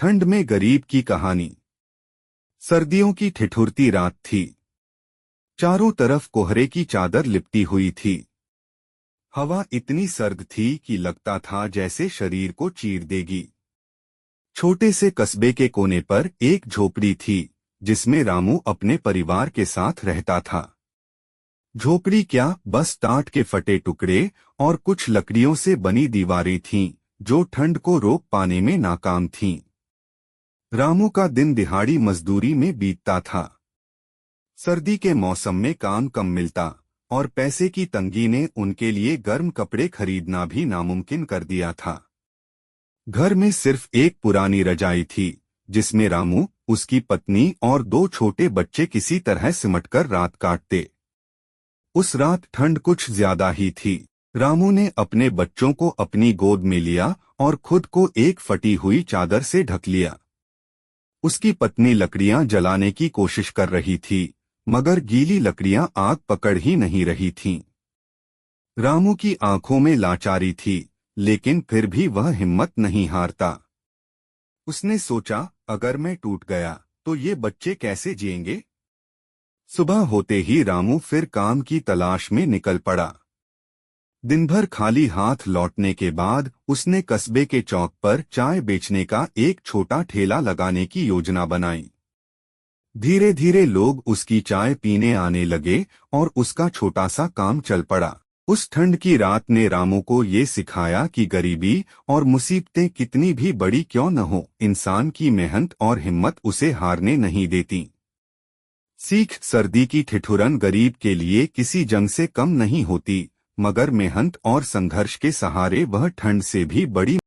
ठंड में गरीब की कहानी। सर्दियों की ठिठुरती रात थी। चारों तरफ कोहरे की चादर लिपटी हुई थी। हवा इतनी सर्द थी कि लगता था जैसे शरीर को चीर देगी। छोटे से कस्बे के कोने पर एक झोपड़ी थी जिसमें रामू अपने परिवार के साथ रहता था। झोपड़ी क्या, बस टाट के फटे टुकड़े और कुछ लकड़ियों से बनी दीवारें थीं जो ठंड को रोक पाने में नाकाम थीं। रामू का दिन दिहाड़ी मजदूरी में बीतता था। सर्दी के मौसम में काम कम मिलता और पैसे की तंगी ने उनके लिए गर्म कपड़े खरीदना भी नामुमकिन कर दिया था। घर में सिर्फ एक पुरानी रजाई थी जिसमें रामू, उसकी पत्नी और दो छोटे बच्चे किसी तरह सिमटकर रात काटते। उस रात ठंड कुछ ज्यादा ही थी। रामू ने अपने बच्चों को अपनी गोद में लिया और खुद को एक फटी हुई चादर से ढक लिया। उसकी पत्नी लकड़ियां जलाने की कोशिश कर रही थी, मगर गीली लकड़ियां आग पकड़ ही नहीं रही थीं। रामू की आंखों में लाचारी थी, लेकिन फिर भी वह हिम्मत नहीं हारता। उसने सोचा, अगर मैं टूट गया तो ये बच्चे कैसे जिएंगे। सुबह होते ही रामू फिर काम की तलाश में निकल पड़ा। दिन भर खाली हाथ लौटने के बाद उसने कस्बे के चौक पर चाय बेचने का एक छोटा ठेला लगाने की योजना बनाई। धीरे धीरे लोग उसकी चाय पीने आने लगे और उसका छोटा सा काम चल पड़ा। उस ठंड की रात ने रामू को ये सिखाया कि गरीबी और मुसीबतें कितनी भी बड़ी क्यों न हो, इंसान की मेहनत और हिम्मत उसे हारने नहीं देती। सीख, सर्दी की ठिठुरन गरीब के लिए किसी जंग से कम नहीं होती, मगर मेहनत और संघर्ष के सहारे वह ठंड से भी बड़ी